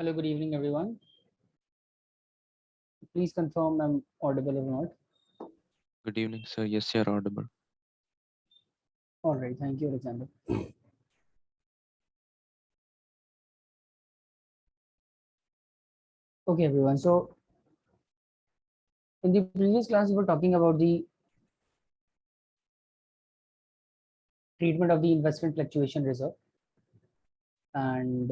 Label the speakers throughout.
Speaker 1: Hello, good evening, everyone. Please confirm I'm audible or not.
Speaker 2: Good evening, sir. Yes, you're audible.
Speaker 1: All right, thank you, Alexander. Okay, everyone. So, in the previous class, we were talking about the treatment of the investment fluctuation reserve. And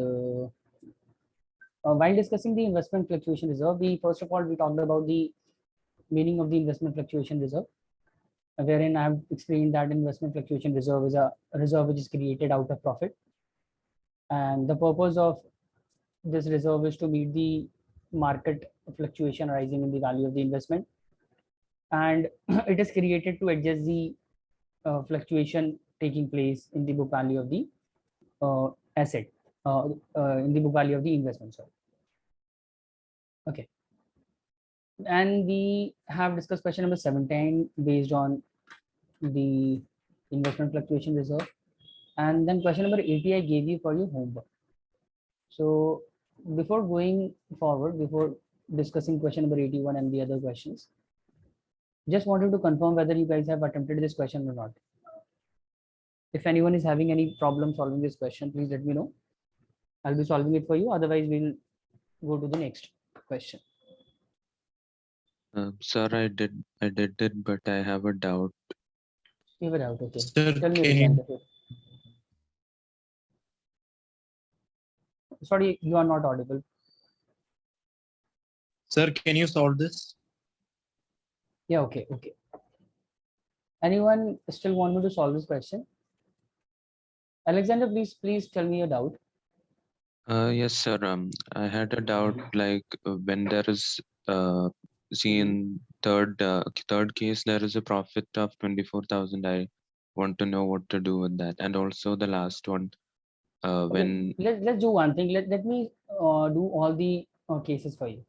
Speaker 1: while discussing the investment fluctuation reserve, we first of all we talked about the meaning of the investment fluctuation reserve, wherein I have explained that investment fluctuation reserve is a reserve which is created out of profit, and the purpose of this reserve is to meet the market fluctuation arising in the value of the investment, and it is created to adjust the fluctuation taking place in the book value of the asset, in the book value of the investment. Sorry. Okay. And we have discussed question number 17 based on the investment fluctuation reserve. And then question number 80 I gave you for your homework. So before going forward, before discussing question number 81 and the other questions, just wanted to confirm whether you guys have attempted this question or not. If anyone is having any problem solving this question, please let me know. I'll be solving it for you. Otherwise, we'll go to the next question.
Speaker 2: Sir, I did it, but I have a doubt.
Speaker 1: You were out. Okay.
Speaker 3: Sir,
Speaker 1: Tell me,
Speaker 3: can
Speaker 1: Alexander. Sorry, you are not audible.
Speaker 3: can you solve this?
Speaker 1: Yeah. Okay. Okay. Anyone still want me to solve this question? Alexander, please tell me your doubt.
Speaker 2: Yes, sir. I had a doubt like when there is see in third case there is a profit of 24,000. I want to know what to do with that, and also the last one
Speaker 1: Okay.
Speaker 2: when
Speaker 1: Let's do one thing. Let me do all the cases for you.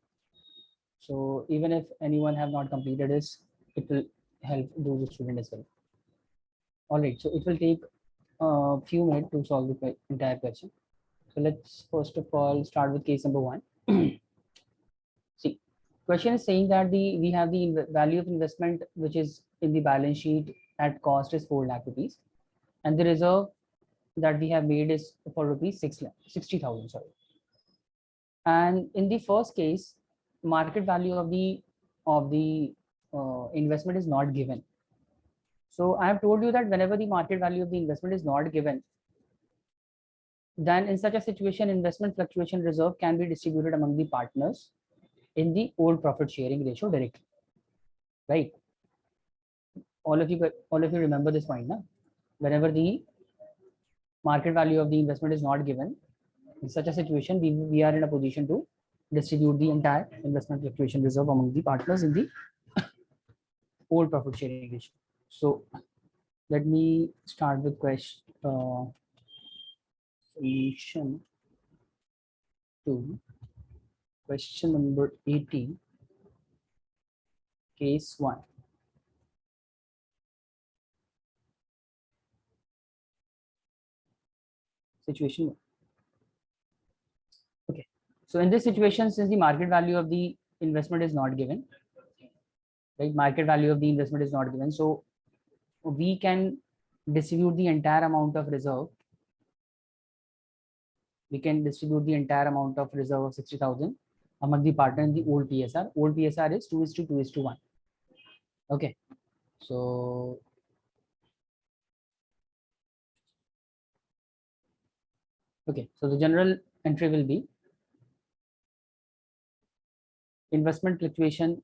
Speaker 1: So even if anyone have not completed this, it will help those students as well. All right. So it will take a few minutes to solve the entire question. So let's first of all start with case number 1. See, question is saying that we have the value of investment which is in the balance sheet at cost is 4 lakh rupees, and the reserve that we have made is for rupees 60,000. Sorry. And in the first case, market value of the investment is not given. So I have told you that whenever the market value of the investment is not given, then in such a situation, investment fluctuation reserve can be distributed among the partners in the old profit sharing ratio directly. Right? All of you remember this point, na? Whenever the market value of the investment is not given, in such a situation, we are in a position to distribute the entire investment fluctuation reserve among the partners in the old profit sharing ratio. So let me start with solution to question number 80, case 1. Situation 1. Okay. So in this situation, since the market value of the investment is not given, right? Market value of the investment is not given. So we can distribute the entire amount of reserve. We can distribute the entire amount of reserve of 60,000 among the partner in the old PSR. Old PSR is 2:2:1. Okay. So the general entry will be investment fluctuation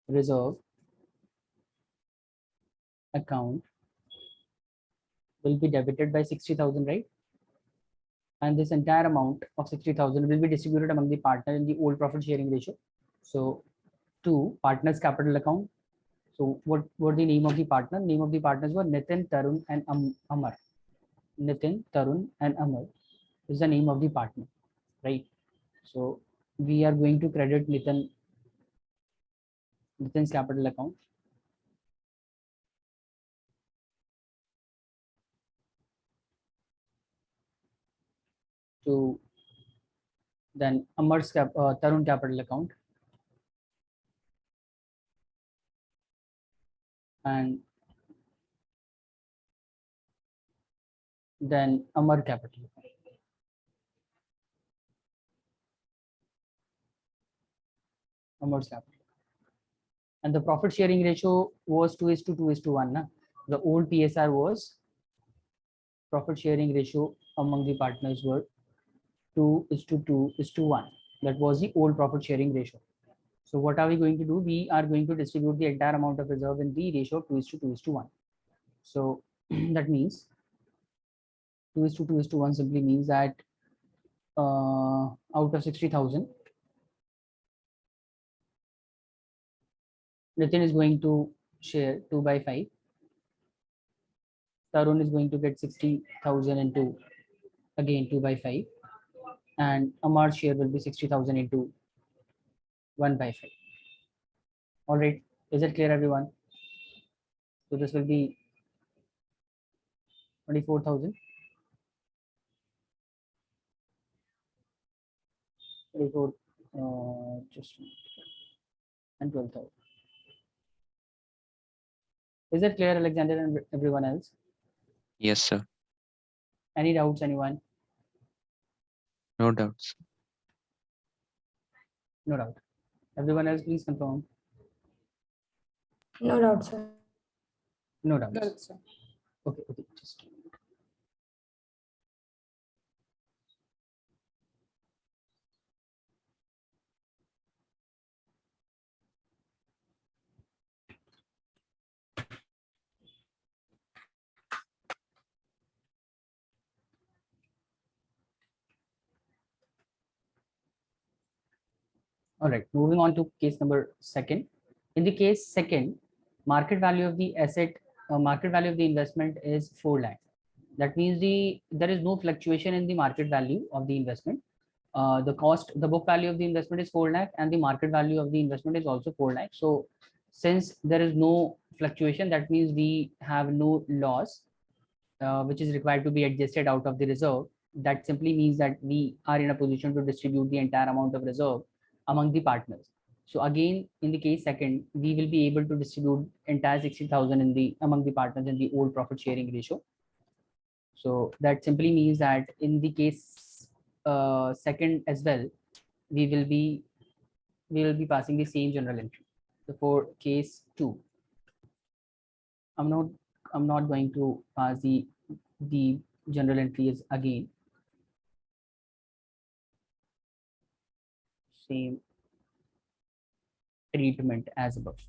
Speaker 1: reserve account will be debited by 60,000, right? And this entire amount of 60,000 will be distributed among the partner in the old profit sharing ratio. So to partners capital account. So what the name of the partner? Name of the partners were Nitin, Tarun, and Amar. Nitin, Tarun, and Amar is the name of the partner, right? So we are going to credit Nitin's capital account. to then Amar's Tarun capital account, and then Amar capital account. Amar's capital. And the profit sharing ratio was 2:2:1. Na? The old PSR was profit sharing ratio among the partners were 2:2:1. That was the old profit sharing ratio. So what are we going to do? We are going to distribute the entire amount of reserve in the ratio of 2:2:1. So that means 2:2:1 simply means that out of 60,000, Nitin is going to share 2/5. Tarun is going to get 60,000 into again 2/5, and Amar's share will be 60,000 into 1/5. All right, is it clear, everyone? So this will be 24,000. 24, just and 12,000. Is it clear, Alexander, and everyone else?
Speaker 2: Yes, sir.
Speaker 1: Any doubts, anyone?
Speaker 2: No doubts.
Speaker 1: No doubt. Everyone else, please confirm.
Speaker 4: No doubt, sir.
Speaker 1: No doubts.
Speaker 4: Doubt, sir.
Speaker 1: Okay, just. All right, moving on to case number second. In the case second, market value of the asset, market value of the investment is 4 lakh. That means there is no fluctuation in the market value of the investment. The book value of the investment is 4 lakh, and the market value of the investment is also 4 lakh. So since there is no fluctuation, that means we have no loss, which is required to be adjusted out of the reserve. That simply means that we are in a position to distribute the entire amount of reserve among the partners. So again, in the case second, we will be able to distribute entire 60,000 among the partners in the old profit sharing ratio. So that simply means that in the case second as well, we will be passing the same general entry. So for case 2, I'm not going to pass the general entries again. Same treatment as above.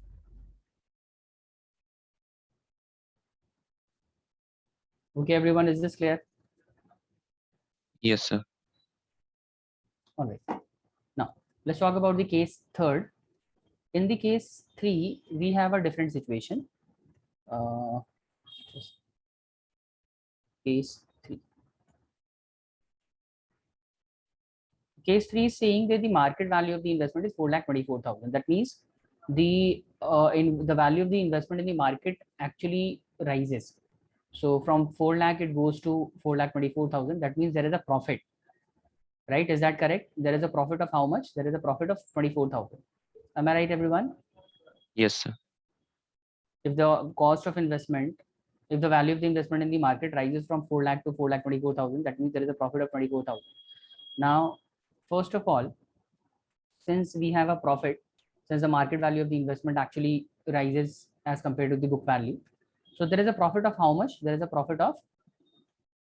Speaker 1: Okay, everyone, is this clear?
Speaker 2: Yes, sir.
Speaker 1: All right. Now let's talk about the case third. In the case 3, we have a different situation. Case 3. Case 3 is saying that the market value of the investment is 4,24,000. That means the value of the investment in the market actually rises. So from 4 lakh it goes to 4,24,000. That means there is a profit, right? Is that correct? There is a profit of how much? There is a profit of 24,000. Am I right, everyone?
Speaker 2: Yes, sir.
Speaker 1: If the cost of investment, if the value of the investment in the market rises from 4 lakh to 4,24,000, that means there is a profit of 24,000. Now, first of all, since we have a profit, since the market value of the investment actually rises as compared to the book value, so there is a profit of how much? There is a profit of,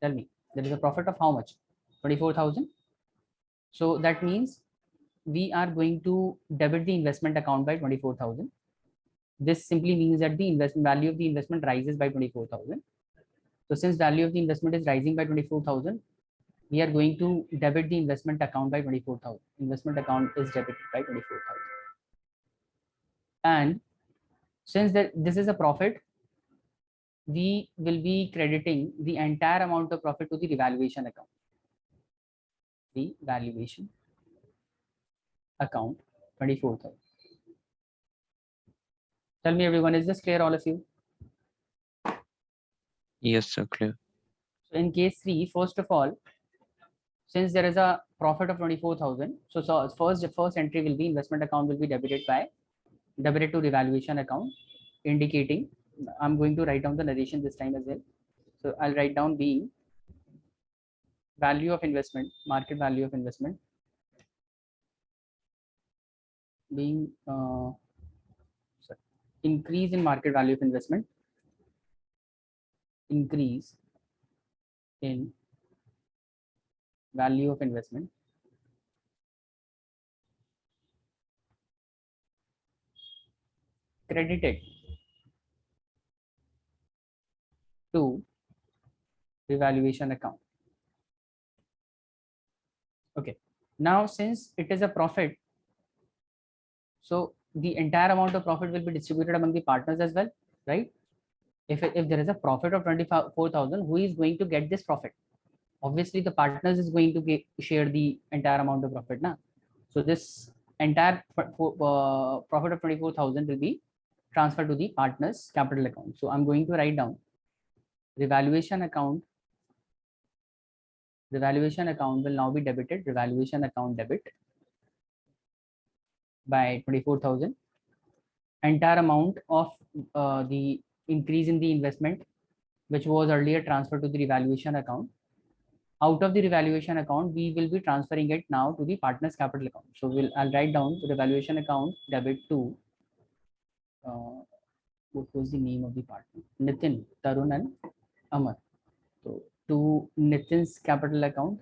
Speaker 1: tell me, there is a profit of how much? 24,000. So that means we are going to debit the investment account by 24,000. This simply means that the investment value of the investment rises by 24,000. So since value of the investment is rising by 24,000, we are going to debit the investment account by 24,000. Investment account is debited by 24,000. And since this is a profit, we will be crediting the entire amount of profit to the revaluation account. The valuation account, 24,000. Tell me, everyone, is this clear, all of you?
Speaker 2: Yes, sir. Clear.
Speaker 1: So in case 3, first of all, since there is a profit of 24,000, so first entry will be investment account will be debited to revaluation account, indicating, I'm going to write down the narration this time as well. So I'll write down being value of investment, market value of investment, being increase in market value of investment, increase in value of investment, credited to revaluation account. Okay, now since it is a profit, so the entire amount of profit will be distributed among the partners as well, right? If there is a profit of 24,000, who is going to get this profit? Obviously the partners is going to share the entire amount of profit now. So this entire profit of 24,000 will be transferred to the partners capital account. So I'm going to write down revaluation account will now be debited, revaluation account debit by 24,000. Entire amount of the increase in the investment, which was earlier transferred to the revaluation account. Out of the revaluation account, we will be transferring it now to the partners capital account. So I'll write down the revaluation account debit to what was the name of the partner? Nitin, Tarun and Amar. So to Nitin's capital account,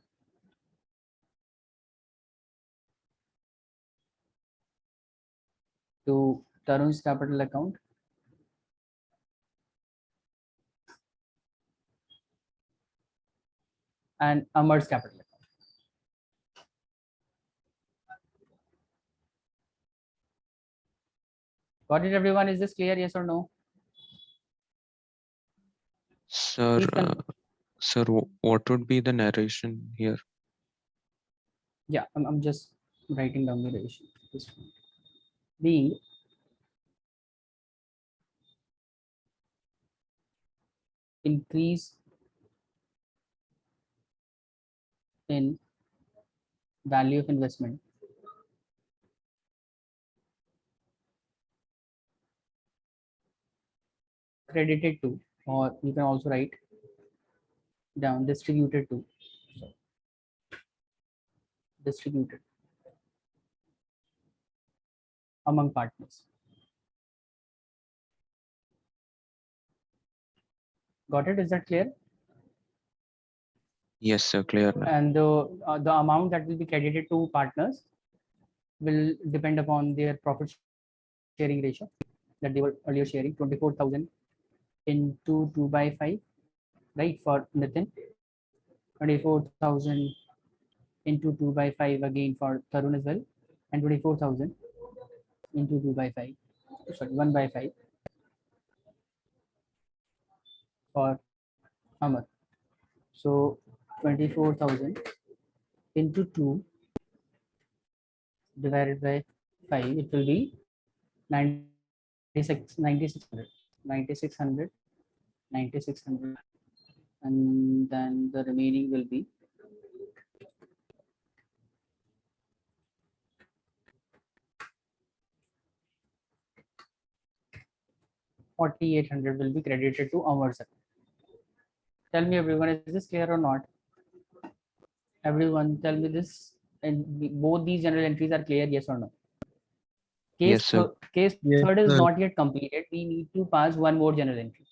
Speaker 1: to Tarun's capital account, and Amar's capital account. Got it, everyone? Is this clear? Yes or no?
Speaker 2: Sir, sir, what would be the narration here?
Speaker 1: Yeah, I'm just writing down the narration. Being increase in value of investment credited to, or you can also write down distributed to. So, distributed among partners. Got it? Is that clear?
Speaker 2: Yes, sir, clear now.
Speaker 1: And the amount that will be credited to partners will depend upon their profit sharing ratio that they were earlier sharing, 24,000 into 2 by 5, right? For Nitin, 24,000 into 2 by 5 again for Tarun as well, and 24,000 into 2 by 5, sorry, 1 by 5 for Amar. So 24,000 into 2 divided by 5, it will be 9600, and then the remaining will be 4,800 will be credited to Amar's account. Tell me, everyone, is this clear or not? Everyone, tell me this. And both these general entries are clear, yes or no?
Speaker 2: Yes, sir.
Speaker 1: Case
Speaker 3: Yes,
Speaker 1: third is
Speaker 3: sir.
Speaker 1: not yet completed. We need to pass one more general entry.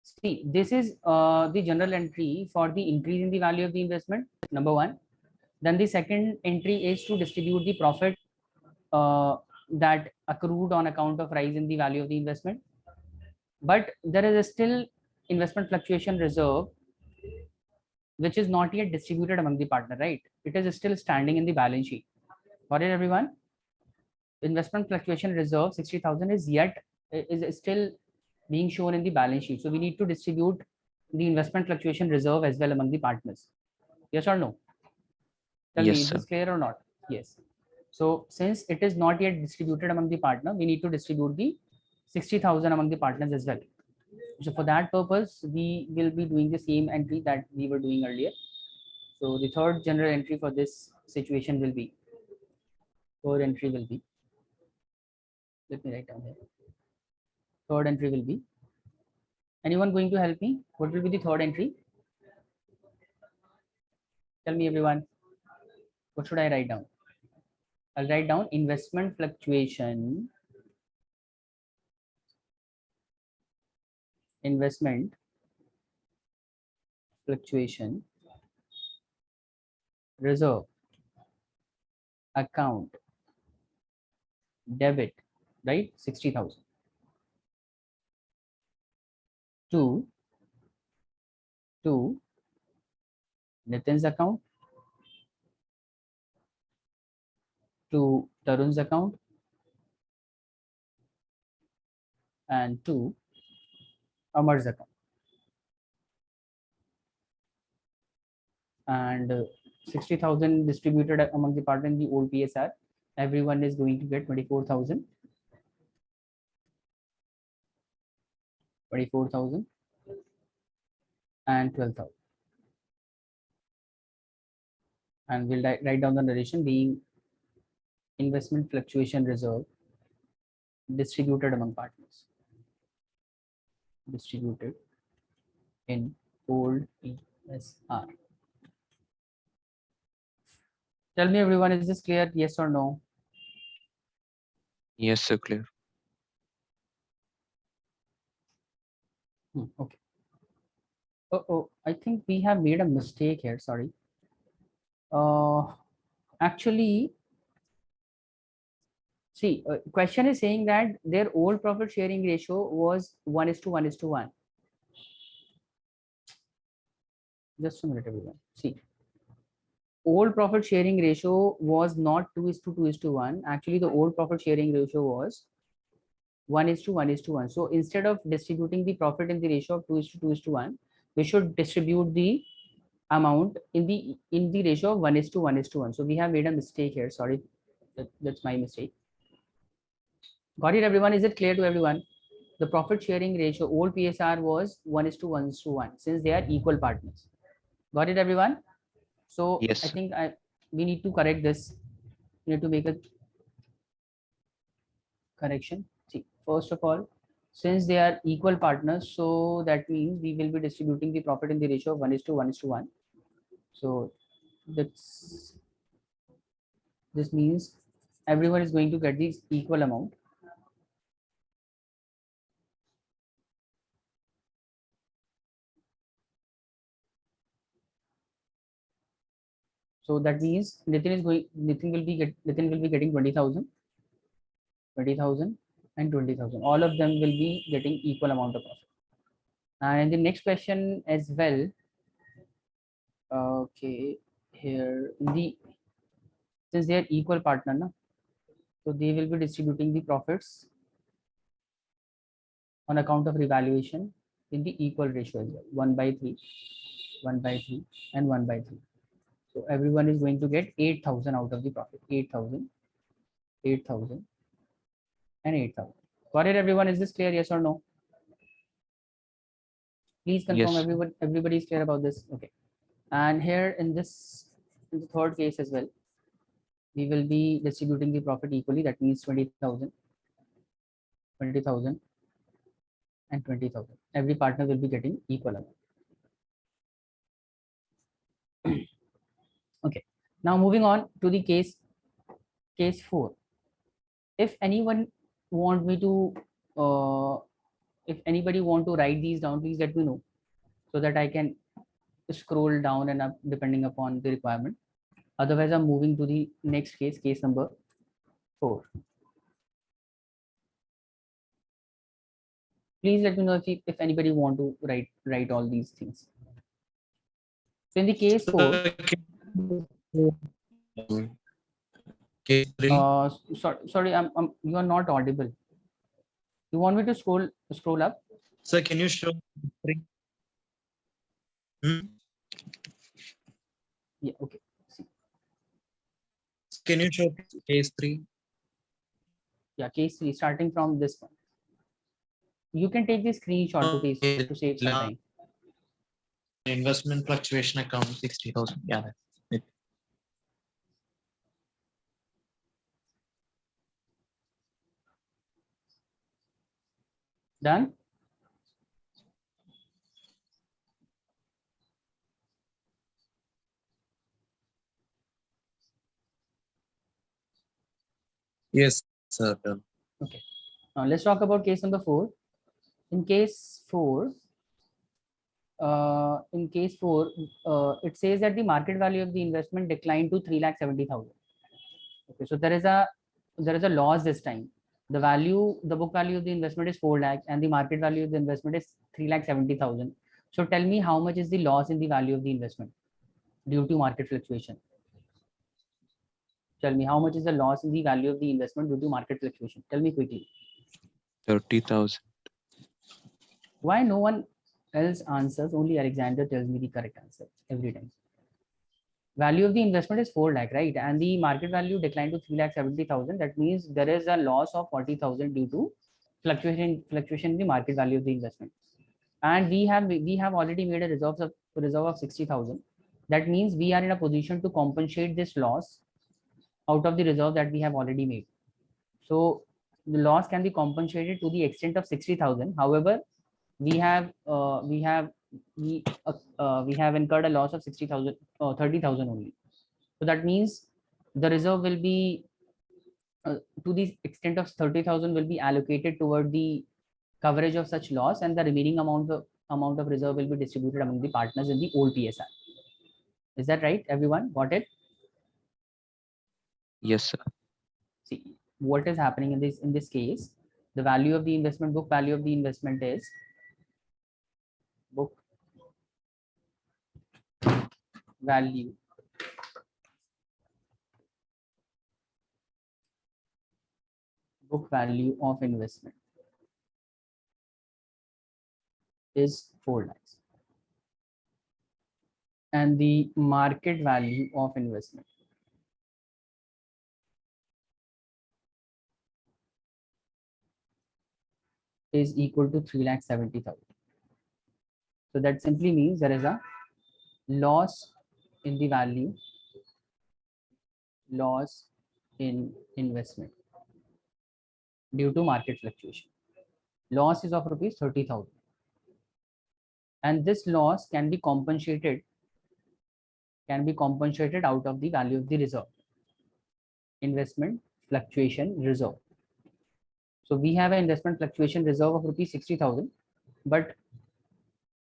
Speaker 1: See, this is the general entry for the increase in the value of the investment, number one. Then the second entry is to distribute the profit that accrued on account of rise in the value of the investment. But there is still investment fluctuation reserve, which is not yet distributed among the partner, right? It is still standing in the balance sheet. Got it, everyone? Investment fluctuation reserve 60,000 is still being shown in the balance sheet. So we need to distribute the investment fluctuation reserve as well among the partners. Yes or no? Tell
Speaker 2: Yes,
Speaker 1: me, is
Speaker 2: sir.
Speaker 1: this clear or not? Yes. So since it is not yet distributed among the partner, we need to distribute the 60,000 among the partners as well. So for that purpose, we will be doing the same entry that we were doing earlier. So the third general entry for this situation will be, third entry will be, let me write down here. Third entry will be, anyone going to help me? What will be the third entry? Tell me everyone. What should I write down? I'll write down investment fluctuation, investment fluctuation reserve account debit, right? 60,000 to Nitin's account, to Tarun's account, and to Amar's account. And 60,000 distributed among the partner in the old PSR. Everyone is going to get 24,000, 24,000 and 12,000. And we'll write down the narration being investment fluctuation reserve distributed among partners, distributed in old PSR. Tell me everyone, is this clear? Yes or no?
Speaker 2: Yes, sir, clear.
Speaker 1: Okay. Oh, I think we have made a mistake here. Sorry. Actually, see, question is saying that their old profit sharing ratio was 1:1:1. Just a minute, everyone. See, old profit sharing ratio was not 2:2:1. Actually, the old profit sharing ratio was 1:1:1. So instead of distributing the profit in the ratio of 2:2:1, we should distribute the amount in the ratio of 1:1:1. So we have made a mistake here. Sorry, that's my mistake. Got it, everyone? Is it clear to everyone? The profit sharing ratio, old PSR was 1:1:1 since they are equal partners. Got it, everyone? So
Speaker 2: Yes,
Speaker 1: I
Speaker 2: sir.
Speaker 1: think we need to correct this. We need to make a correction. See, first of all, since they are equal partners, so that means we will be distributing the profit in the ratio of 1:1:1. So that's, this means everyone is going to get this equal amount. So that means Nitin will be getting 20,000, 20,000 and 20,000. All of them will be getting equal amount of profit. And in the next question as well, okay, here in the, since they are equal partner, na, so they will be distributing the profits on account of revaluation in the equal ratio as well, 1/3, 1/3 and 1/3. So everyone is going to get 8,000 out of the profit, 8,000, 8,000 and 8,000. Got it, everyone? Is this clear? Yes or no? Please confirm
Speaker 2: Yes,
Speaker 1: everybody is clear about this. Okay. And here in this, in the third case as well, we will be distributing the profit equally. That means 20,000, 20,000 and 20,000. Every partner will be getting equal amount. Okay. Now moving on to the case 4. If anyone want me to, if anybody want to write these down, please let me know so that I can scroll down and up depending upon the requirement. Otherwise, I'm moving to the next case, case number 4. Please let me know if anybody want to write all these things. So in the case 4,
Speaker 3: Case 3.
Speaker 1: sorry, you are not audible. You want me to scroll up?
Speaker 3: Sir, can you show 3?
Speaker 1: Yeah, okay.
Speaker 3: Can you show case 3?
Speaker 1: Yeah, case 3, starting from this one. You can take the screenshot to save some time.
Speaker 3: investment fluctuation account 60,000. Yeah. That's it.
Speaker 1: Done?
Speaker 3: Yes, sir. Done.
Speaker 1: Okay. Now let's talk about case number 4. In case 4, it says that the market value of the investment declined to 3,70,000. Okay, so there is a loss this time. The book value of the investment is 4 lakh, and the market value of the investment is 3,70,000. So tell me how much is the loss in the value of the investment due to market fluctuation? Tell me how much is the loss in the value of the investment due to market fluctuation? Tell me quickly.
Speaker 2: 30,000.
Speaker 1: Why no one else answers? Only Alexander tells me the correct answer every time. Value of the investment is 4 lakh, right? And the market value declined to 3,70,000. That means there is a loss of 40,000 due to fluctuation in the market value of the investment. And we have already made a reserve of 60,000. That means we are in a position to compensate this loss out of the reserve that we have already made. So the loss can be compensated to the extent of 60,000. However, we have incurred a loss of 60,000 30,000 only. So that means the reserve will be to the extent of 30,000 will be allocated toward the coverage of such loss, and the remaining amount of reserve will be distributed among the partners in the old PSR. Is that right? Everyone got it?
Speaker 2: Yes, sir.
Speaker 1: See what is happening in this case. The value of the investment, book value of the investment is book value of investment is 4 lakhs, and the market value of investment is equal to 3,70,000. So that simply means there is a loss in the value, loss in investment due to market fluctuation. Loss is of rupees 30,000, and this loss can be compensated out of the value of the reserve, investment fluctuation reserve. So we have an investment fluctuation reserve of rupees 60,000, but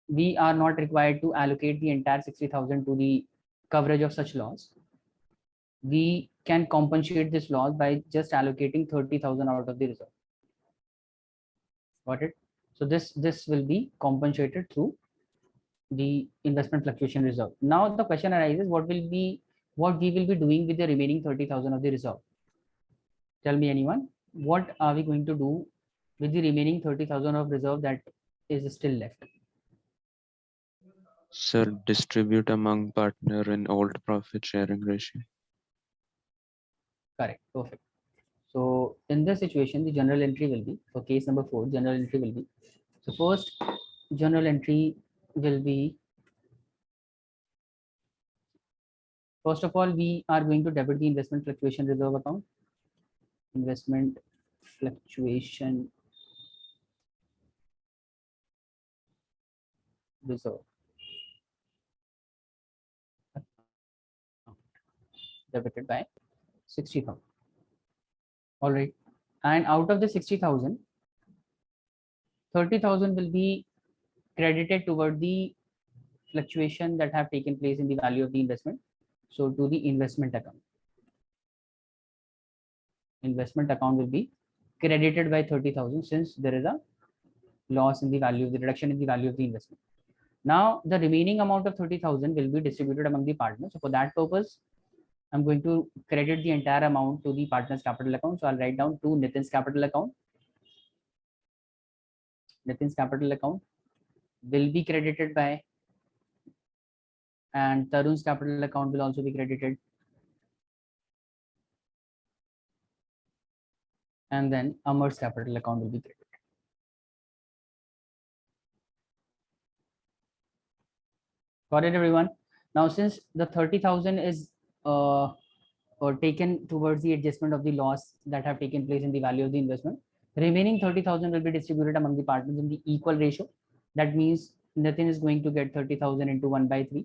Speaker 1: we are not required to allocate the entire 60,000 to the coverage of such loss. We can compensate this loss by just allocating 30,000 out of the reserve. Got it? So this will be compensated through the investment fluctuation reserve. Now the question arises, what we will be doing with the remaining 30,000 of the reserve? Tell me, anyone, what are we going to do with the remaining 30,000 of reserve that is still left?
Speaker 2: Sir, distribute among partner in old profit sharing ratio.
Speaker 1: Correct. Perfect. So in this situation, the journal entry will be, for case number 4, journal entry will be, so first journal entry will be, first of all, we are going to debit the investment fluctuation reserve account. Investment fluctuation reserve debited by 60,000. All right. And out of the 60,000, 30,000 will be credited toward the fluctuation that have taken place in the value of the investment. So to the investment account. Investment account will be credited by 30,000 since there is a loss in the value of the reduction in the value of the investment. Now the remaining amount of 30,000 will be distributed among the partners. So for that purpose, I'm going to credit the entire amount to the partner's capital account. So I'll write down to Nitin's capital account. Nitin's capital account will be credited by, and Tarun's capital account will also be credited. And then Amar's capital account will be credited. Got it, everyone? Now, since the 30,000 is or taken towards the adjustment of the loss that have taken place in the value of the investment, remaining 30,000 will be distributed among the partners in the equal ratio. That means Nitin is going to get 30,000 into 1 by 3.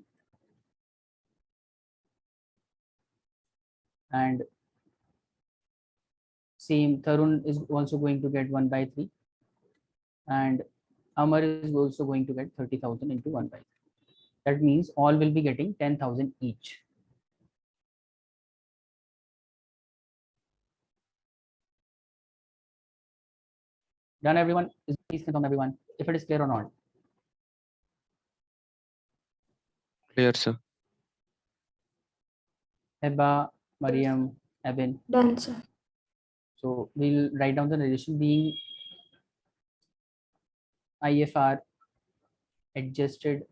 Speaker 1: And same Tarun is also going to get 1 by 3. And Amar is also going to get 30,000 into 1 by 3. That means all will be getting 10,000 each. Done, everyone? Please confirm, everyone, if it is clear or not.
Speaker 2: Clear, sir.
Speaker 1: Heba, Mariam, Evan.
Speaker 4: Done, sir.
Speaker 1: So we'll write down the relation being IFR adjusted,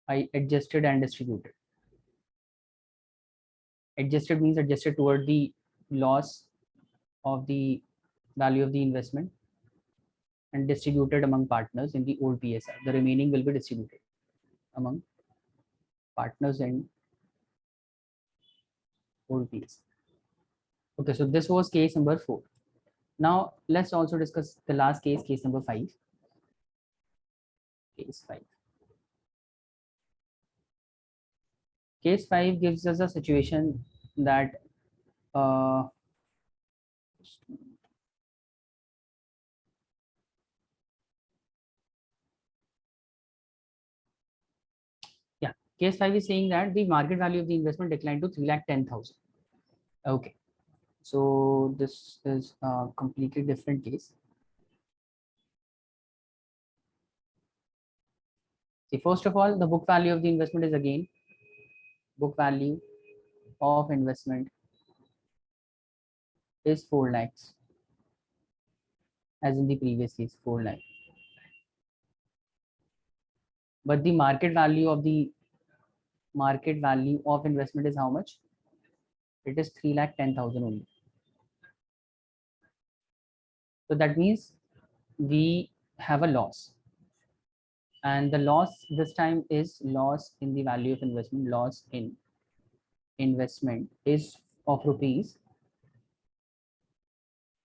Speaker 1: adjusted and distributed. Adjusted means adjusted toward the loss of the value of the investment, and distributed among partners in the old PSR. The remaining will be distributed among partners and old PSR. Okay, so this was case number 4. Now let's also discuss the last case, case number 5. Case 5. Case 5 gives us a situation that case 5 is saying that the market value of the investment declined to 3,10,000. Okay, so this is a completely different case. See, first of all, the book value of the investment is again book value of investment is 4 lakhs, as in the previous case, 4 lakhs. But the market value of investment is how much? It is 3,10,000 only. So that means we have a loss, and the loss this time is loss in the value of investment. Loss in investment is of rupees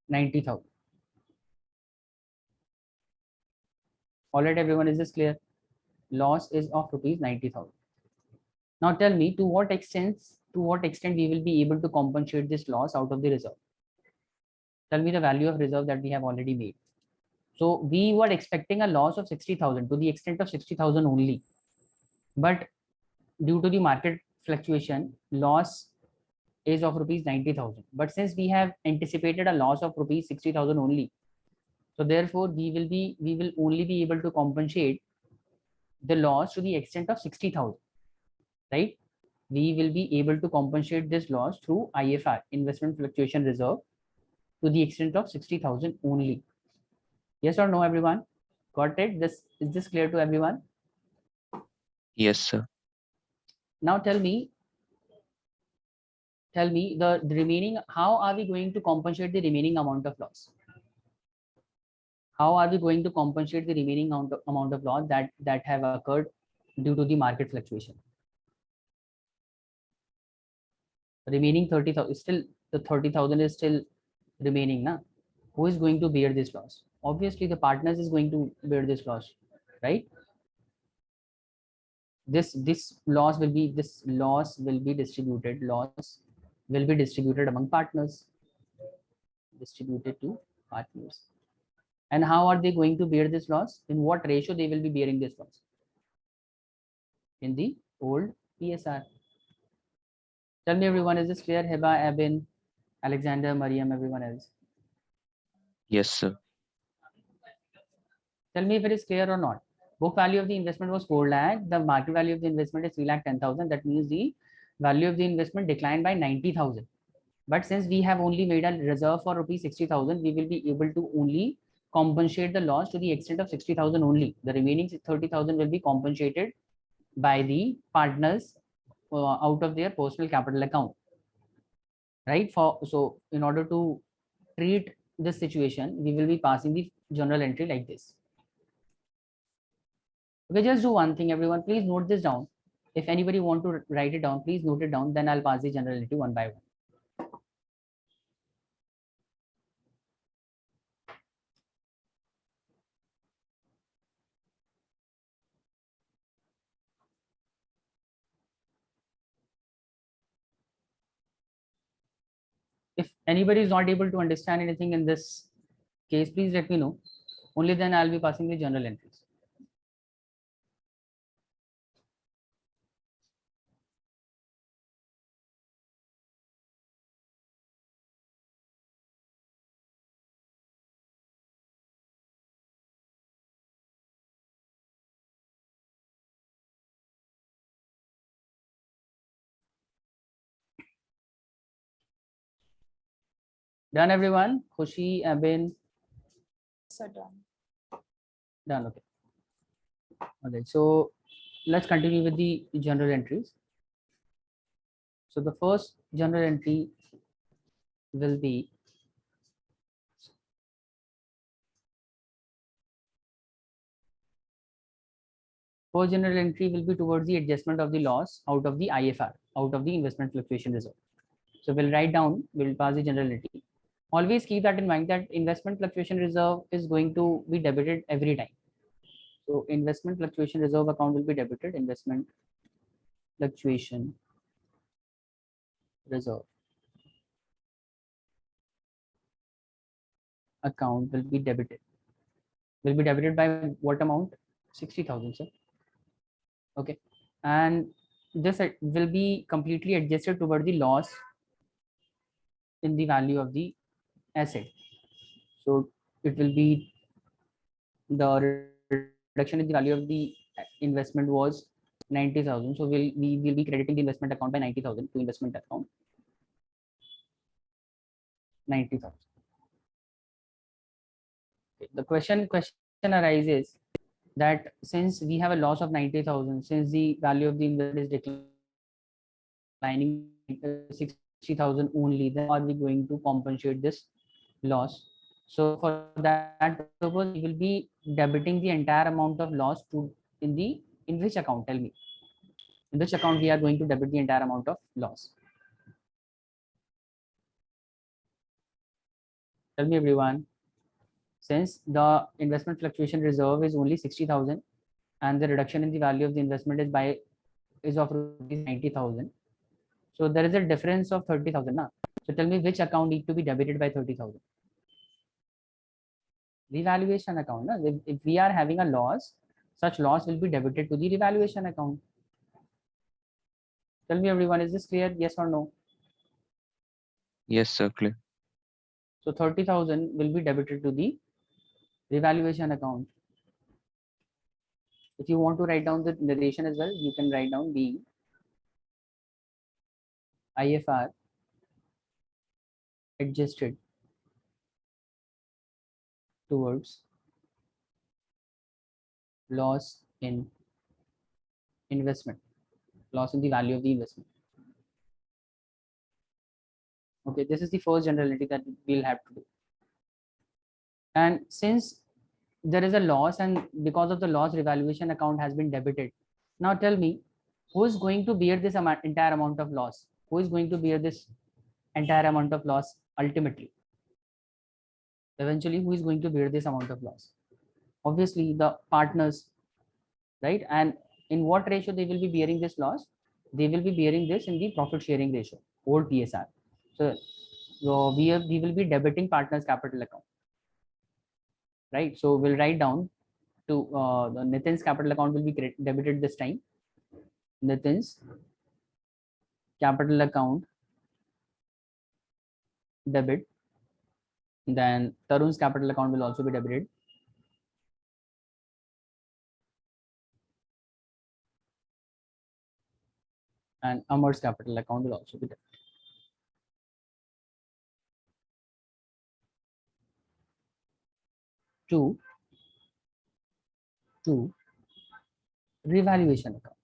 Speaker 1: 90,000. All right, everyone, is this clear? Loss is of rupees 90,000. Now tell me, to what extent we will be able to compensate this loss out of the reserve? Tell me the value of reserve that we have already made. So we were expecting a loss of 60,000 to the extent of 60,000 only, but due to the market fluctuation, loss is of rupees 90,000. But since we have anticipated a loss of rupees 60,000 only, so therefore we will only be able to compensate the loss to the extent of 60,000, right? We will be able to compensate this loss through IFR, investment fluctuation reserve, to the extent of 60,000 only. Yes or no, everyone? Got it? Is this clear to everyone?
Speaker 2: Yes, sir.
Speaker 1: Now tell me the remaining, how are we going to compensate the remaining amount of loss? How are we going to compensate the remaining amount of loss that have occurred due to the market fluctuation? Remaining 30,000, still the 30,000 is still remaining, na? Who is going to bear this loss? Obviously the partners is going to bear this loss, right? This loss will be distributed. Loss will be distributed among partners, distributed to partners. And how are they going to bear this loss? In what ratio they will be bearing this loss? In the old PSR. Tell me, everyone, is this clear? Heba, Abin, Alexander, Mariam, everyone else.
Speaker 2: Yes, sir.
Speaker 1: Tell me if it is clear or not. Book value of the investment was 4 lakh. The market value of the investment is 3,10,000. That means the value of the investment declined by 90,000. But since we have only made a reserve for rupees 60,000, we will be able to only compensate the loss to the extent of 60,000 only. The remaining 30,000 will be compensated by the partners out of their personal capital account, right? So in order to treat this situation, we will be passing the journal entry like this. Okay, just do one thing, everyone. Please note this down. If anybody want to write it down, please note it down. Then I'll pass the general entry one by one. If anybody is not able to understand anything in this case, please let me know. Only then I'll be passing the journal entries. Done, everyone? Khushi, Abin,
Speaker 4: So done.
Speaker 1: done. Okay. Okay. So let's continue with the general entries. So the first general entry will be first general entry will be towards the adjustment of the loss out of the IFR, out of the investment fluctuation reserve. So we'll write down, we'll pass the general entry. Always keep that in mind that investment fluctuation reserve is going to be debited every time. So investment fluctuation reserve account will be debited, investment fluctuation reserve account will be debited. Will be debited by what amount? 60,000, sir. Okay. And this will be completely adjusted toward the loss in the value of the asset. So it will be the reduction in the value of the investment was 90,000. So we will be crediting the investment account by 90,000 to investment account 90,000. Okay. The question arises that since we have a loss of 90,000, since the value of the investment is declining 60,000 only, then are we going to compensate this loss? So for that purpose, we will be debiting the entire amount of loss to in which account? Tell me. In which account we are going to debit the entire amount of loss? Tell me, everyone. Since the investment fluctuation reserve is only 60,000 and the reduction in the value of the investment is of rupees 90,000. So there is a difference of 30,000. So tell me which account need to be debited by 30,000? Revaluation account. If we are having a loss, such loss will be debited to the revaluation account. Tell me, everyone, is this clear? Yes or no?
Speaker 2: Yes, sir. Clear.
Speaker 1: So 30,000 will be debited to the revaluation account. If you want to write down the narration as well, you can write down the IFR adjusted towards loss in investment, loss in the value of the investment. Okay, this is the first generality that we'll have to do. And since there is a loss and because of the loss, revaluation account has been debited. Now tell me, who is going to bear this entire amount of loss? Who is going to bear this entire amount of loss ultimately? Eventually, who is going to bear this amount of loss? Obviously, the partners, right? And in what ratio they will be bearing this loss? They will be bearing this in the profit sharing ratio, old PSR. So we will be debiting partners capital account, right? So we'll write down to the Nitin's capital account will be debited this time. Nitin's capital account debit. Then Tarun's capital account will also be debited. And Amar's capital account will also be debited. To revaluation account.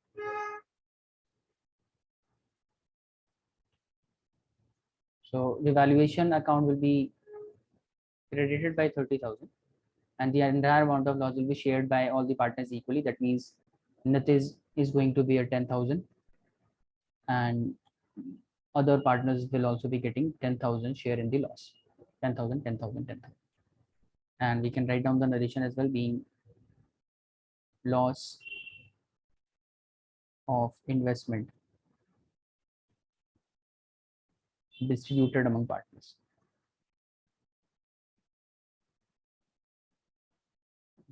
Speaker 1: So revaluation account will be credited by 30,000 and the entire amount of loss will be shared by all the partners equally. That means net is going to be a 10,000, and other partners will also be getting 10,000 share in the loss. 10,000, 10,000, 10,000. And we can write down the narration as well, being loss of investment distributed among partners.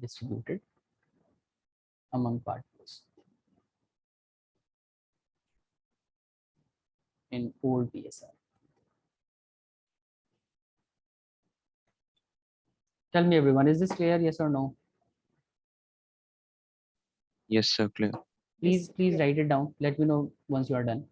Speaker 1: Distributed among partners in old PSR. Tell me everyone, is this clear? Yes or no?
Speaker 2: Yes, sir, clear.
Speaker 1: Please write it down. Let me know once you are done.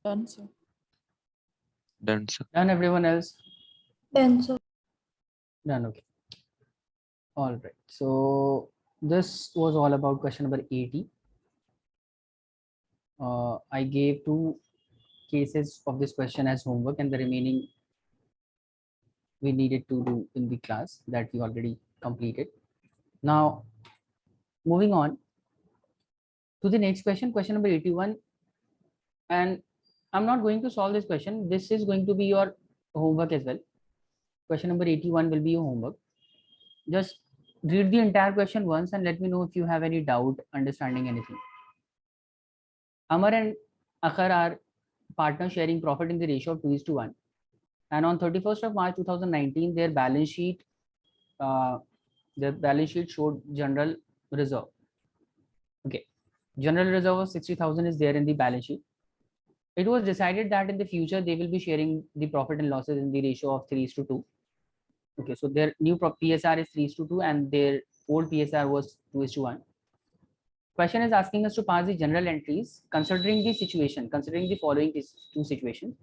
Speaker 4: Done, sir.
Speaker 2: Done, sir.
Speaker 1: Done, everyone else?
Speaker 4: Done, sir.
Speaker 1: Done, okay. All right. So this was all about question number 80. I gave 2 cases of this question as homework, and the remaining we needed to do in the class that we already completed. Now, moving on to the next question, question number 81. And I'm not going to solve this question. This is going to be your homework as well. Question number 81 will be your homework. Just read the entire question once and let me know if you have any doubt understanding anything. Amar and Akhar are partners sharing profit in the ratio of 2:1. And on 31st of March 2019, their balance sheet showed general reserve. Okay, general reserve of 60,000 is there in the balance sheet. It was decided that in the future they will be sharing the profit and losses in the ratio of 3:2. Okay, so their new PSR is 3:2 and their old PSR was 2:1. Question is asking us to pass the general entries considering the following 2 situations.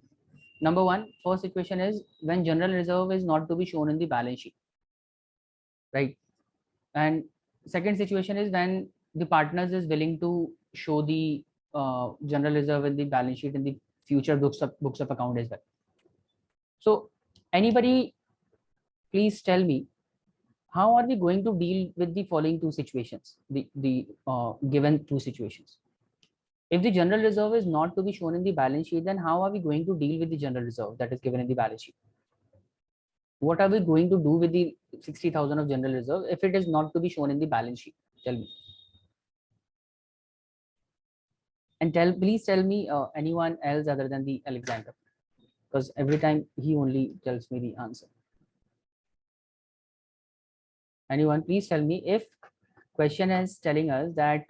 Speaker 1: Number 1, first situation is when general reserve is not to be shown in the balance sheet, right? And second situation is when the partners is willing to show the general reserve in the balance sheet in the future books of account as well. So anybody please tell me, how are we going to deal with the following 2 situations, the given 2 situations? If the general reserve is not to be shown in the balance sheet, then how are we going to deal with the general reserve that is given in the balance sheet? What are we going to do with the 60,000 of general reserve if it is not to be shown in the balance sheet? Tell me. And please tell me anyone else other than the Alexander, because every time he only tells me the answer. Anyone, please tell me if question is telling us that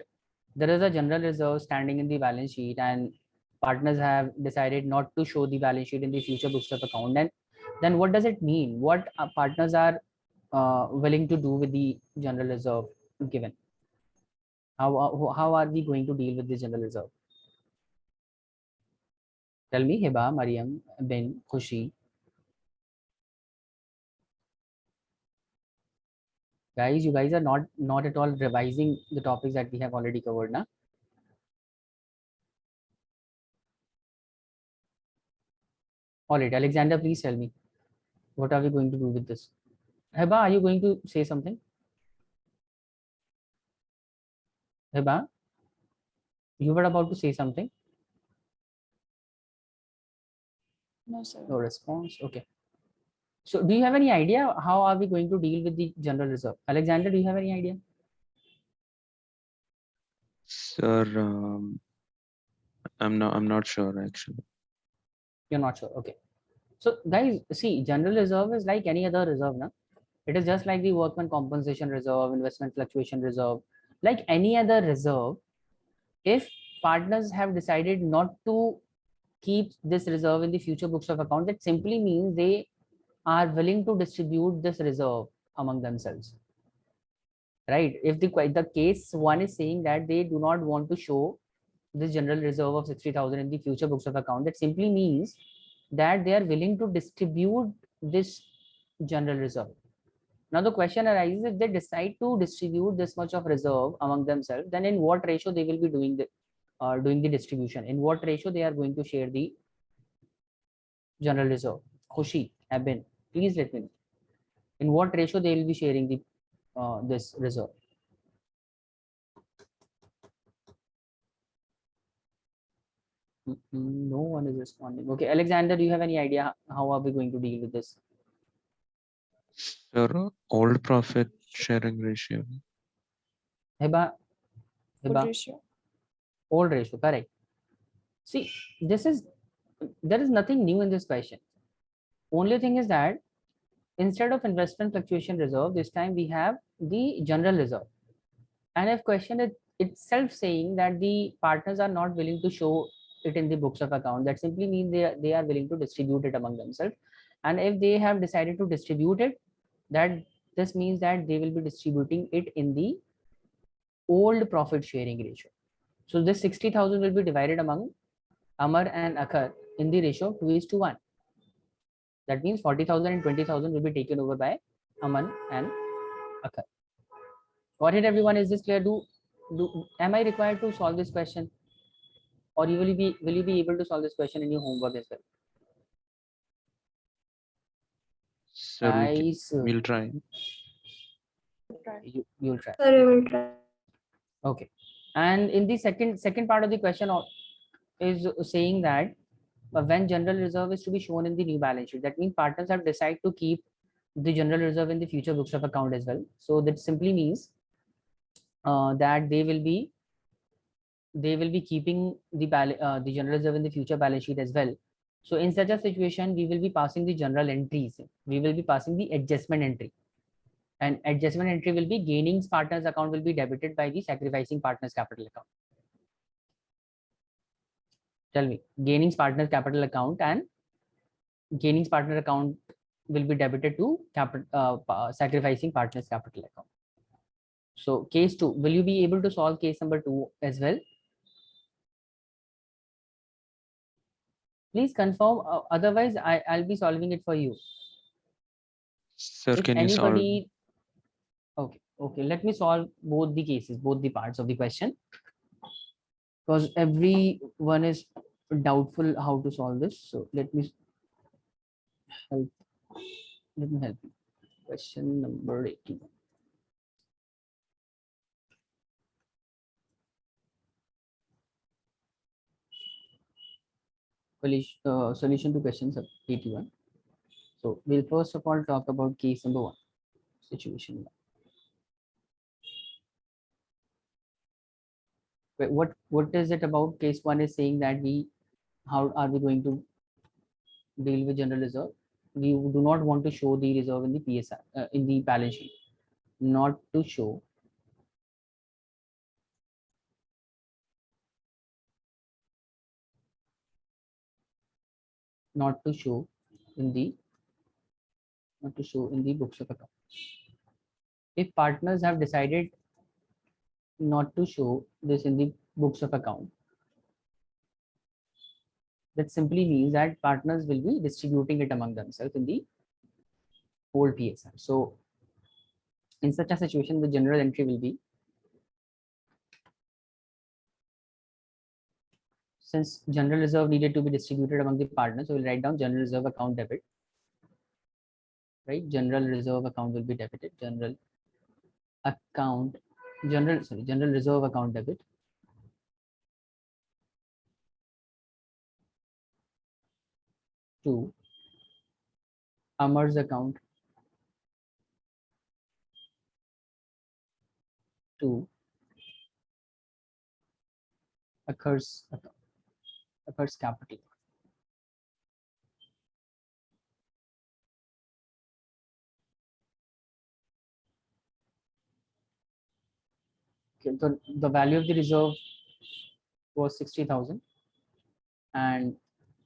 Speaker 1: there is a general reserve standing in the balance sheet and partners have decided not to show the balance sheet in the future books of account, then what does it mean? What partners are willing to do with the general reserve given? How are we going to deal with the general reserve? Tell me, Hiba, Mariam, Ben, Khushi. Guys, you guys are not at all revising the topics that we have already covered, na? All right, Alexander, please tell me, what are we going to do with this? Heba, are you going to say something? Heba, you were about to say something?
Speaker 4: No, sir.
Speaker 1: No response. Okay. So do you have any idea how are we going to deal with the general reserve? Alexander, do you have any idea?
Speaker 2: Sir, I'm not sure actually.
Speaker 1: You're not sure. Okay. So guys, see, general reserve is like any other reserve, na? It is just like the workman compensation reserve, investment fluctuation reserve. like any other reserve, if partners have decided not to keep this reserve in the future books of account, that simply means they are willing to distribute this reserve among themselves, right? If the case one is saying that they do not want to show this general reserve of 60,000 in the future books of account, that simply means that they are willing to distribute this general reserve. Now the question arises, if they decide to distribute this much of reserve among themselves, then in what ratio they will be doing the distribution? In what ratio they are going to share the general reserve? Khushi, Abin, please let me know. In what ratio they will be sharing the this reserve? No one is responding. Okay, Alexander, do you have any idea how are we going to deal with this?
Speaker 2: Sir, old profit sharing ratio.
Speaker 1: Hiba,
Speaker 4: Full
Speaker 1: Hiba,
Speaker 4: ratio.
Speaker 1: old ratio, correct. See, there is nothing new in this question. Only thing is that instead of investment fluctuation reserve, this time we have the general reserve. And if question is itself saying that the partners are not willing to show it in the books of account, that simply means they are willing to distribute it among themselves. And if they have decided to distribute it, that this means that they will be distributing it in the old profit sharing ratio. So this 60,000 will be divided among Amar and Akhar in the ratio 2:1. That means 40,000 and 20,000 will be taken over by Aman and Akhar. Got it, everyone? Is this clear? Am I required to solve this question, or will you be able to solve this question in your homework as well?
Speaker 2: Sir,
Speaker 1: Guys,
Speaker 2: we'll try.
Speaker 1: you'll try.
Speaker 4: Sir, we will try.
Speaker 1: Okay. And in the second part of the question is saying that when general reserve is to be shown in the new balance sheet, that means partners have decided to keep the general reserve in the future books of account as well. So that simply means that they will be keeping the general reserve in the future balance sheet as well. So in such a situation, we will be passing the general entries. We will be passing the adjustment entry. And adjustment entry will be gaining partners account will be debited by the sacrificing partners capital account. Tell me, gaining partners capital account and gaining partner account will be debited to sacrificing partners capital account. So case 2, will you be able to solve case number 2 as well? Please confirm, otherwise I'll be solving it for you.
Speaker 2: Sir,
Speaker 1: If
Speaker 2: can you solve?
Speaker 1: anybody, okay, let me solve both the cases, both the parts of the question, because everyone is doubtful how to solve this. So let me help you. Question number 18. Solution to question 81. So we'll first of all talk about case number 1, situation 1. What is it about case 1 is saying that how are we going to deal with general reserve? We do not want to show the reserve in the PSR in the balance sheet. Not to show in the books of account. If partners have decided not to show this in the books of account, that simply means that partners will be distributing it among themselves in the old PSR. So in such a situation, the general entry will be, since general reserve needed to be distributed among the partners, so we'll write down general reserve account debit, right? General reserve account will be debited. General reserve account debit. To Amar's account. To Akhar's account. Akhar's capital. Okay, so the value of the reserve was 60,000, and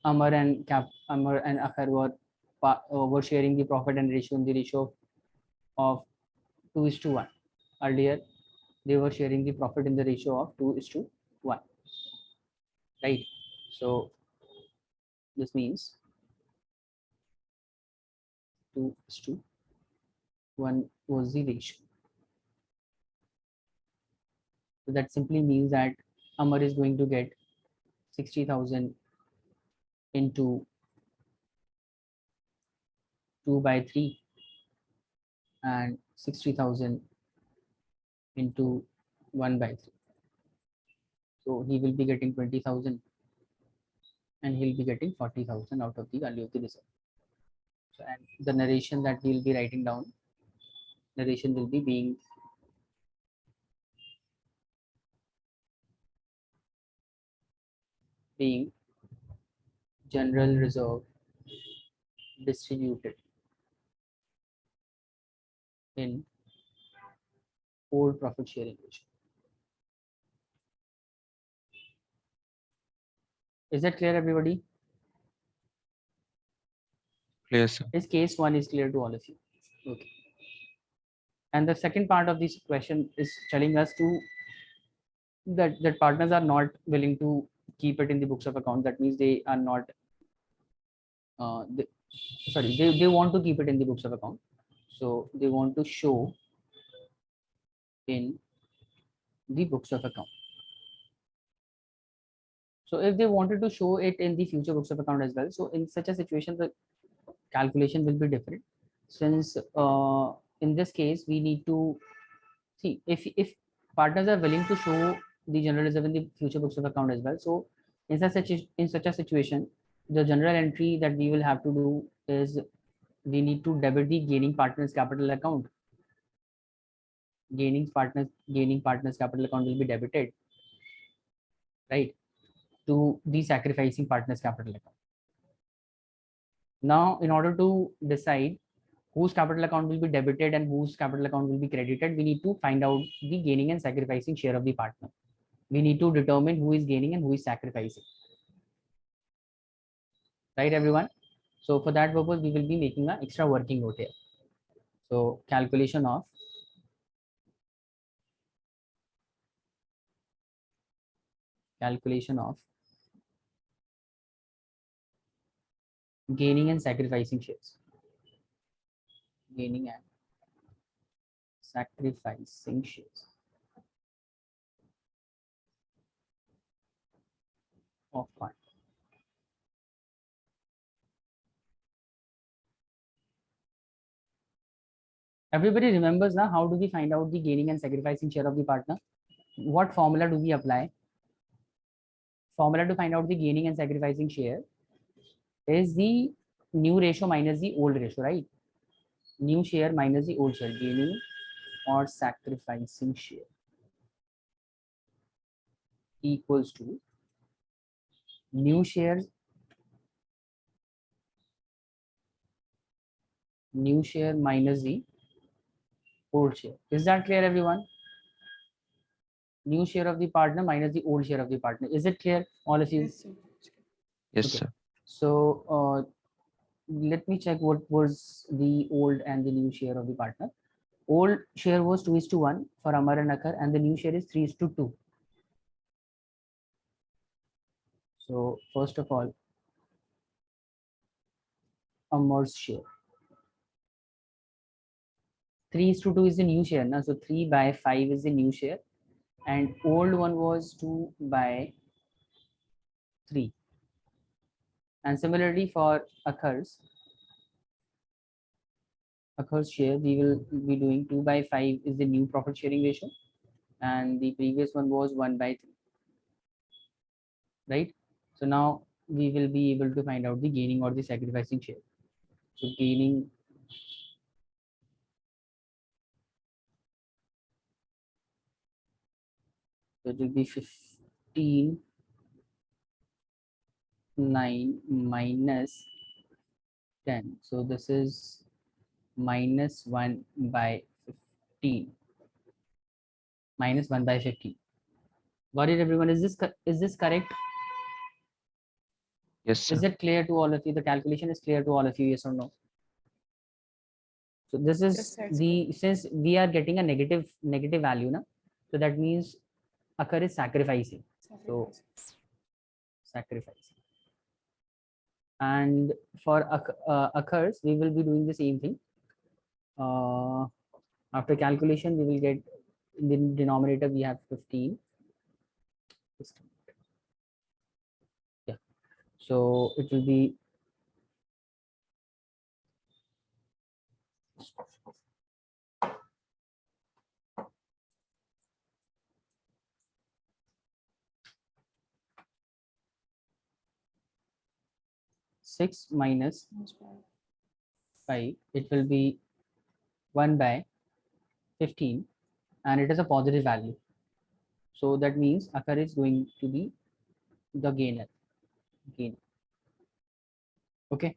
Speaker 1: Amar and Akhar were sharing the profit and ratio in the ratio of 2:1. Earlier, they were sharing the profit in the ratio of 2:1, right? So this means 2:1 was the ratio. So that simply means that Amar is going to get 60,000 into 2/3 and 60,000 into 1/3. So he will be getting 20,000 and he'll be getting 40,000 out of the value of the reserve. So, and the narration that we'll be writing down, narration will be being general reserve distributed in 4 profit sharing ratio. Is that clear, everybody?
Speaker 2: Clear, sir.
Speaker 1: Is case 1 is clear to all of you? Okay. And the second part of this question is telling us to that partners are not willing to keep it in the books of account. That means they are not they want to keep it in the books of account. So they want to show in the books of account. So if they wanted to show it in the future books of account as well, so in such a situation, the calculation will be different. Since in this case, we need to see if partners are willing to show the general reserve in the future books of account as well. So in such a situation, the general entry that we will have to do is we need to debit the gaining partners capital account. Gaining partners capital account will be debited, right, to the sacrificing partners capital account. Now, in order to decide whose capital account will be debited and whose capital account will be credited, we need to find out the gaining and sacrificing share of the partner. We need to determine who is gaining and who is sacrificing. Right, everyone? So for that purpose, we will be making an extra working note here. So calculation of gaining and sacrificing shares. Gaining and sacrificing shares of partner. Everybody remembers now how do we find out the gaining and sacrificing share of the partner? What formula do we apply? Formula to find out the gaining and sacrificing share is the new ratio minus the old ratio, right? New share minus the old share, gaining or sacrificing share equals to new share minus the old share. Is that clear, everyone? New share of the partner minus the old share of the partner. Is it clear, all of you?
Speaker 4: Yes, sir.
Speaker 2: Yes,
Speaker 1: Okay.
Speaker 2: sir.
Speaker 1: So let me check what was the old and the new share of the partner. Old share was 2:1 for Amar and Akhar, and the new share is 3:2. So first of all, Amar's share. 3:2 is the new share. Now, so 3/5 is the new share, and old one was 2/3. And similarly for Akhar's share, we will be doing 2/5 is the new profit sharing ratio, and the previous one was 1/3, right? So now we will be able to find out the gaining or the sacrificing share. So gaining it will be 15/9 minus 10. So this is -1/15. minus 1 by 15. Got it, everyone? Is this correct?
Speaker 2: Yes, sir.
Speaker 1: Is it clear to all of you? The calculation is clear to all of you, yes or no? So this is
Speaker 4: Yes, sir.
Speaker 1: the, since we are getting a negative value, na? So that means occur is sacrificing. So sacrificing. And for occurs, we will be doing the same thing. After calculation, we will get in the denominator, we have 15. Yeah. So it will be 6 minus 5. It will be 1 by 15, and it is a positive value. So that means occur is going to be the gainer. Okay.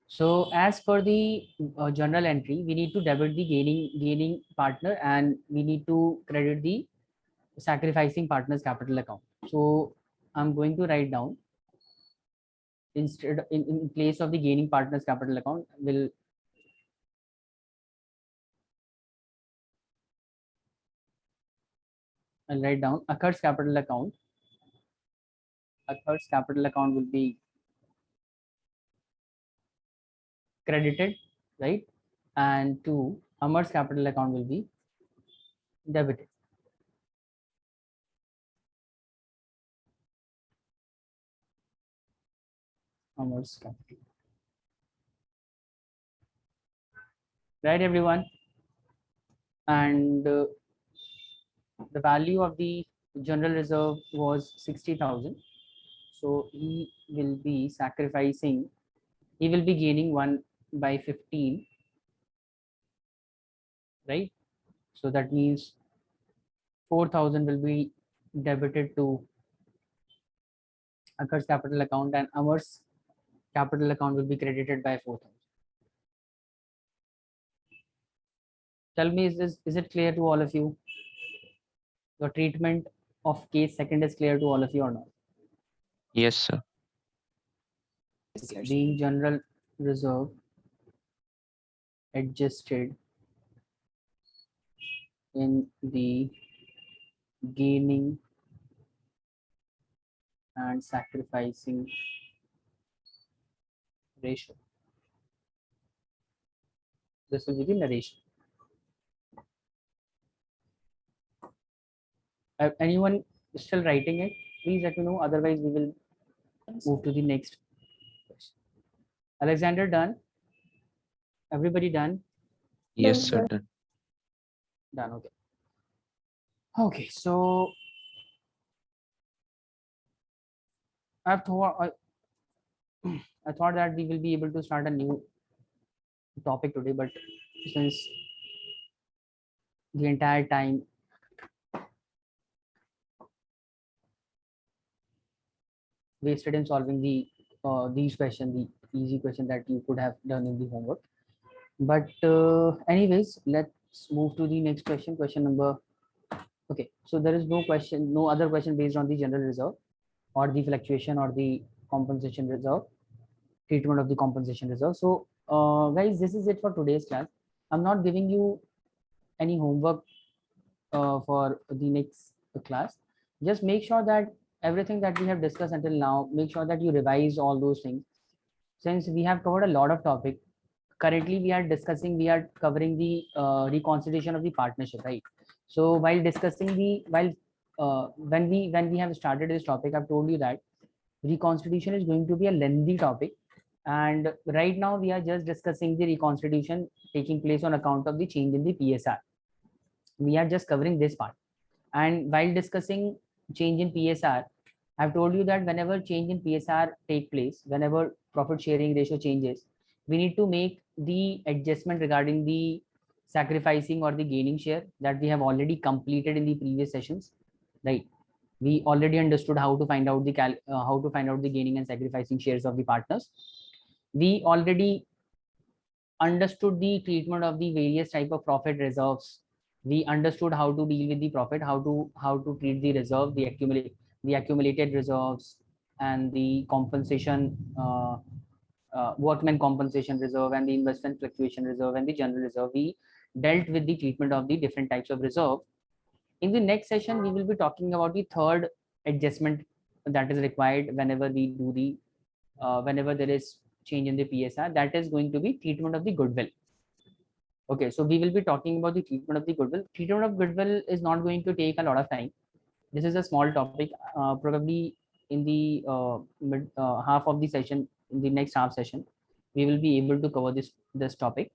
Speaker 1: So as per the journal entry, we need to debit the gaining partner, and we need to credit the sacrificing partner's capital account. So I'm going to write down, instead in place of the gaining partner's capital account, I'll write down occurs capital account. Occurs capital account will be credited, right? And to Amar's capital account will be debited. Amar's capital. Right, everyone? And the value of the general reserve was 60,000. So he will be sacrificing, he will be gaining 1 by 15, right? So that means 4,000 will be debited to Akar's capital account, and Amar's capital account will be credited by 4,000. Tell me, is it clear to all of you? The treatment of case second is clear to all of you or not?
Speaker 2: Yes, sir.
Speaker 1: Being general reserve adjusted in the gaining and sacrificing ratio. This will be the narration. Anyone still writing it? Please let me know. Otherwise, we will move to the next question. Alexander, done? Everybody done?
Speaker 2: Yes,
Speaker 4: Done,
Speaker 2: sir.
Speaker 4: sir.
Speaker 2: Done.
Speaker 1: Done. Okay. Okay. So I thought I thought that we will be able to start a new topic today, but since the entire time wasted in solving these questions, the easy question that you could have done in the homework. But anyways, let's move to the next question. Question number. Okay, so there is no other question based on the general reserve or the fluctuation or the compensation reserve, treatment of the compensation reserve. So guys, this is it for today's class. I'm not giving you any homework for the next class. Just make sure that everything that we have discussed until now, make sure that you revise all those things. Since we have covered a lot of topic, currently we are covering the reconstitution of the partnership, right? So while discussing when we have started this topic, I've told you that reconstitution is going to be a lengthy topic, and right now we are just discussing the reconstitution taking place on account of the change in the PSR. We are just covering this part, and while discussing change in PSR, I've told you that whenever change in PSR take place, whenever profit sharing ratio changes, we need to make the adjustment regarding the sacrificing or the gaining share that we have already completed in the previous sessions, right? We already understood how to find out the gaining and sacrificing shares of the partners. We already understood the treatment of the various type of profit reserves, We understood how to deal with the profit, how to treat the reserve, the accumulated reserves, and the compensation, workman compensation reserve, and the investment fluctuation reserve, and the general reserve. We dealt with the treatment of the different types of reserve. In the next session, we will be talking about the third adjustment that is required whenever we do the whenever there is change in the PSR. That is going to be treatment of the goodwill. Okay, so we will be talking about the treatment of the goodwill. Treatment of goodwill is not going to take a lot of time. This is a small topic. Probably in the half of the session, in the next half session, we will be able to cover this topic,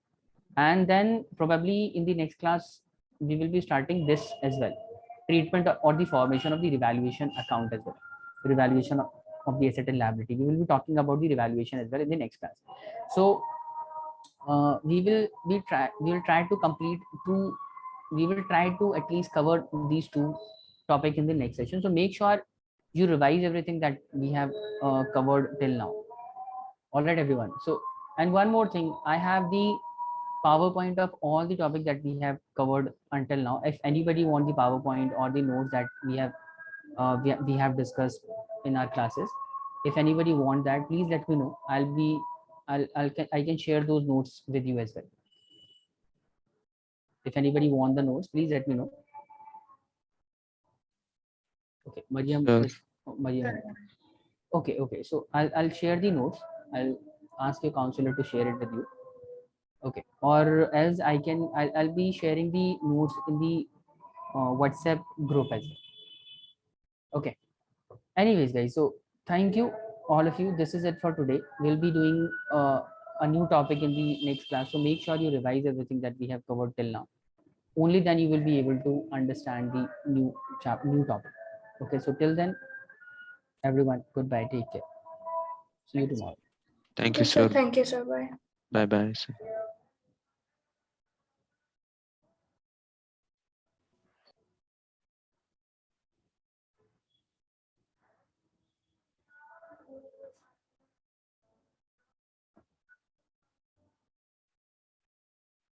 Speaker 1: and then probably in the next class we will be starting this as well. Treatment or the formation of the revaluation account as well. Revaluation of the asset and liability. We will be talking about the revaluation as well in the next class. So we will try to complete two. We will try to at least cover these two topic in the next session. So make sure you revise everything that we have covered till now. All right, everyone. So, and one more thing, I have the PowerPoint of all the topic that we have covered until now. If anybody want the PowerPoint or the notes that we have discussed in our classes, if anybody want that, please let me know. I can share those notes with you as well. If anybody want the notes, please let me know. Okay, Mariam.
Speaker 2: Sure.
Speaker 1: Mariam. Okay. So I'll share the notes. I'll ask your counselor to share it with you. Okay. Or else I'll be sharing the notes in the WhatsApp group as well. Okay. Anyways, guys. So thank you all of you. This is it for today. We'll be doing a new topic in the next class. So make sure you revise everything that we have covered till now. Only then you will be able to understand the new topic. Okay. So till then, everyone, goodbye. Take care. See you tomorrow.
Speaker 2: Thank you,
Speaker 4: Okay, sir.
Speaker 2: sir.
Speaker 4: Thank you, sir. Bye.
Speaker 2: Bye bye, sir.